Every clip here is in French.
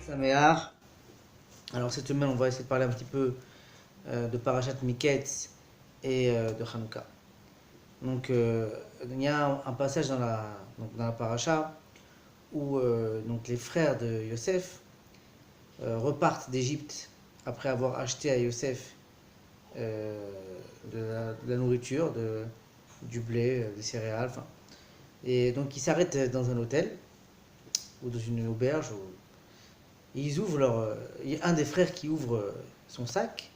Saméar. Alors cette semaine, on va essayer de parler un petit peu de Parashat Miketz et de Hanouka. Donc il y a un passage dans la Parasha où donc les frères de Yosef repartent d'Égypte après avoir acheté à Yosef de la nourriture, du blé, des céréales. Et donc ils s'arrêtent dans un hôtel ou dans une auberge. Et ils ouvrent il y a un des frères qui ouvre son sac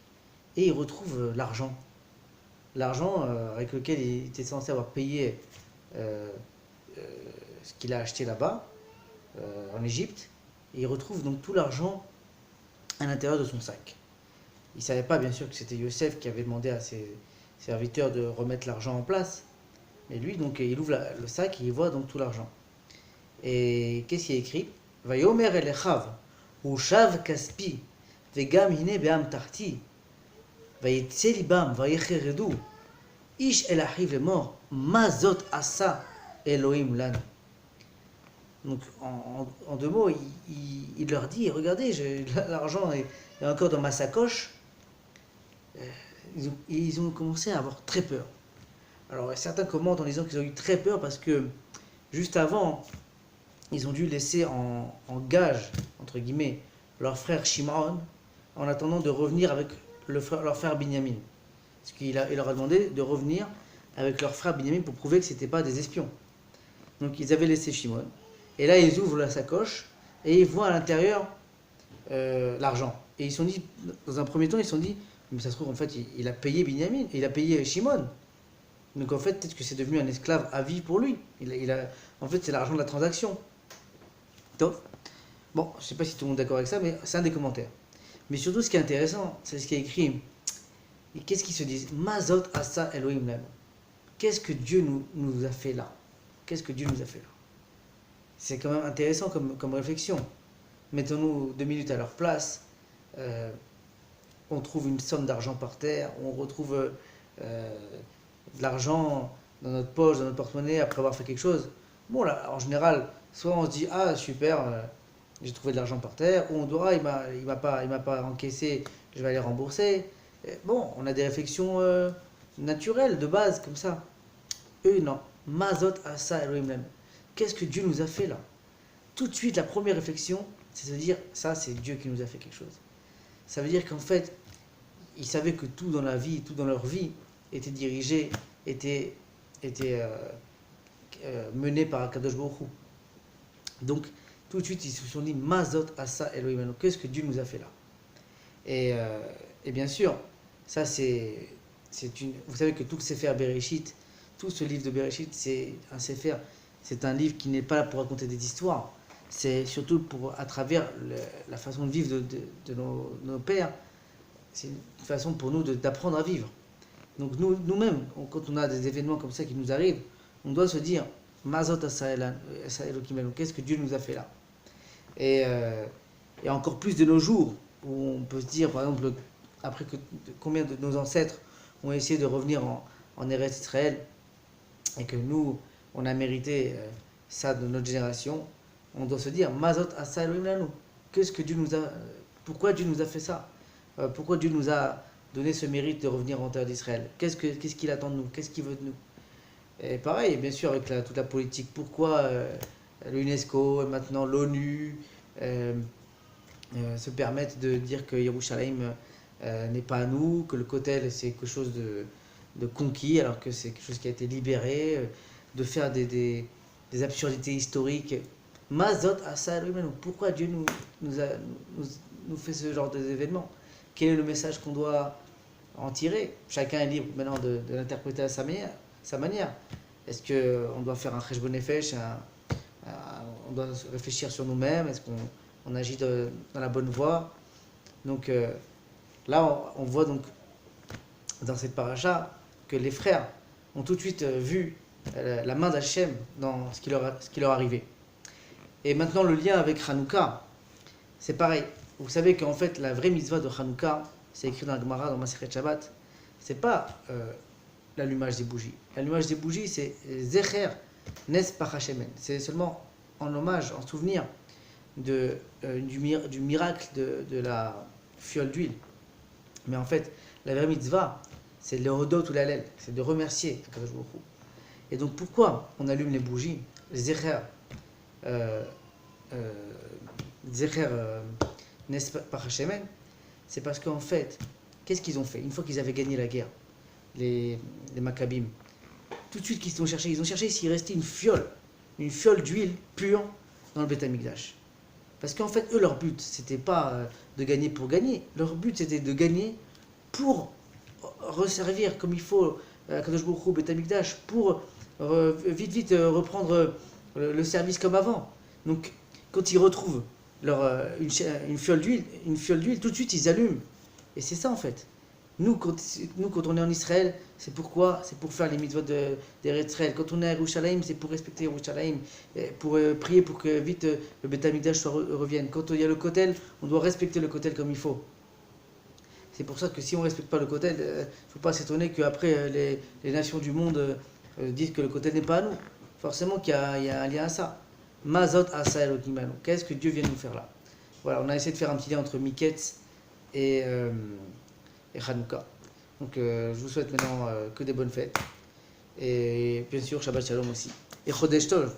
et il retrouve l'argent. L'argent avec lequel il était censé avoir payé ce qu'il a acheté là-bas, en Égypte. Et il retrouve donc tout l'argent à l'intérieur de son sac. Il ne savait pas bien sûr que c'était Yosef qui avait demandé à ses serviteurs de remettre l'argent en place. Mais lui, donc, il ouvre le sac et il voit donc tout l'argent. Et qu'est-ce qu'il y a écrit? Vayomer el echav, ushav kaspi, vegam hine be'am tarti, vayetze libam, vayecheredu, ish el achiv lemor, mazot asa Elohim lanu. Donc, en deux mots, il leur dit, regardez, l'argent est encore dans ma sacoche. Ils ont commencé à avoir très peur. Alors, certains commentent en disant qu'ils ont eu très peur parce que, juste avant, ils ont dû laisser en gage, entre guillemets, leur frère Shimon, en attendant de revenir avec leur frère Binyamin. Parce qu'il leur a demandé de revenir avec leur frère Binyamin pour prouver que ce n'étaient pas des espions. Donc ils avaient laissé Shimon. Et là, ils ouvrent la sacoche et ils voient à l'intérieur l'argent. Et ils se sont dit, dans un premier temps, ils se sont dit, mais ça se trouve, en fait, il a payé Binyamin, il a payé Shimon. Donc en fait, peut-être que c'est devenu un esclave à vie pour lui. En fait, c'est l'argent de la transaction. Donc, bon, je ne sais pas si tout le monde est d'accord avec ça, mais c'est un des commentaires. Mais surtout, ce qui est intéressant, c'est ce qui est écrit. Et qu'est-ce qu'ils se disent? Mazot asa Elohim lanu. Qu'est-ce que Dieu nous a fait là? Qu'est-ce que Dieu nous a fait là? C'est quand même intéressant comme réflexion. Mettons-nous 2 minutes à leur place. On trouve une somme d'argent par terre, on retrouve de l'argent dans notre poche, dans notre porte-monnaie après avoir fait quelque chose. Bon, là, en général, soit on se dit ah super, j'ai trouvé de l'argent par terre, ou on dit ah il m'a pas encaissé, je vais aller rembourser. Bon, on a des réflexions naturelles de base comme ça. Eux non, mazot asa Elohim lanu. Qu'est-ce que Dieu nous a fait là? Tout de suite, la première réflexion, c'est de se dire ça c'est Dieu qui nous a fait quelque chose. Ça veut dire qu'en fait, ils savaient que tout dans la vie, tout dans leur vie était dirigé, était mené par Akadosh Baruch Hu. Donc, tout de suite, ils se sont dit mazot asa Elohim lanu. Qu'est-ce que Dieu nous a fait là? Et bien sûr, ça vous savez que tout le Sefer Bereshit, tout ce livre de Bereshit, c'est un Sefer, c'est un livre qui n'est pas là pour raconter des histoires. C'est surtout à travers la façon de vivre de nos pères, c'est une façon pour nous d'apprendre à vivre. Donc nous-mêmes, quand on a des événements comme ça qui nous arrivent, on doit se dire mazot asa Elohim lanu. Qu'est-ce que Dieu nous a fait là? Et encore plus de nos jours, où on peut se dire, par exemple, après que combien de nos ancêtres ont essayé de revenir en Eretz Israël, et que nous, on a mérité ça de notre génération, on doit se dire mazot asa Elohim lanu. Qu'est-ce que Dieu nous a, pourquoi Dieu nous a fait ça? Pourquoi Dieu nous a donné ce mérite de revenir en terre d'Israël? Qu'est-ce qu'il attend de nous? Qu'est-ce qu'il veut de nous? Et pareil, bien sûr, avec toute la politique, pourquoi l'UNESCO et maintenant l'ONU se permettent de dire que Yerushalayim n'est pas à nous, que le Kotel c'est quelque chose de conquis alors que c'est quelque chose qui a été libéré, de faire des absurdités historiques. Mazot asa Elohim lanu. Pourquoi Dieu nous fait ce genre d'événements? Quel est le message qu'on doit en tirer? Chacun est libre maintenant de l'interpréter à sa manière. Est-ce qu'on doit faire un cheshbon nefesh, on doit réfléchir sur nous-mêmes? Est-ce qu'on agit dans la bonne voie? Donc là, on voit donc dans cette paracha que les frères ont tout de suite vu la main d'Hachem dans ce qui leur arrivait. Et maintenant, le lien avec Hanouka, c'est pareil. Vous savez qu'en fait, la vraie mitzvah de Hanouka, c'est écrit dans la Gemara, dans Masechet Shabbat, c'est pas l'allumage des bougies. L'allumage des bougies, c'est Zecher Nes Pachashemen. C'est seulement en hommage, en souvenir du miracle de la fiole d'huile. Mais en fait, la vraie mitzvah, c'est le hodot ou l'allel, c'est de remercier Akadosh Baruch Hu. Et donc pourquoi on allume les bougies, Zecher, Zecher par Hashemen, c'est parce qu'en fait, qu'est-ce qu'ils ont fait une fois qu'ils avaient gagné la guerre, les Maccabim? Tout de suite qu'ils ont cherché s'il restait une fiole d'huile pure dans le Beth Amikdash. Parce qu'en fait, eux, leur but, c'était pas de gagner pour gagner. Leur but, c'était de gagner pour resservir comme il faut Kadosh Baruch Hu, Beth Amikdash, pour vite reprendre le service comme avant. Donc, quand ils retrouvent une fiole d'huile, tout de suite, ils allument. Et c'est ça, en fait. Nous, quand on est en Israël, c'est pourquoi? C'est pour faire les mitzvot d'Eretz Israël. Quand on est à Yerushalayim, c'est pour respecter Yerushalayim, pour prier pour que vite le Beth Amikdash revienne. Quand il y a le Kotel, on doit respecter le Kotel comme il faut. C'est pour ça que si on ne respecte pas le Kotel, il ne faut pas s'étonner qu'après les nations du monde disent que le Kotel n'est pas à nous. Forcément qu'il y a un lien à ça. Mazot asa Elohim anu. Qu'est-ce que Dieu vient nous faire là? Voilà, on a essayé de faire un petit lien entre Miketz et Hanouka. Donc je vous souhaite maintenant que des bonnes fêtes. Et bien sûr, Shabbat Shalom aussi. Et Chodesh Tov.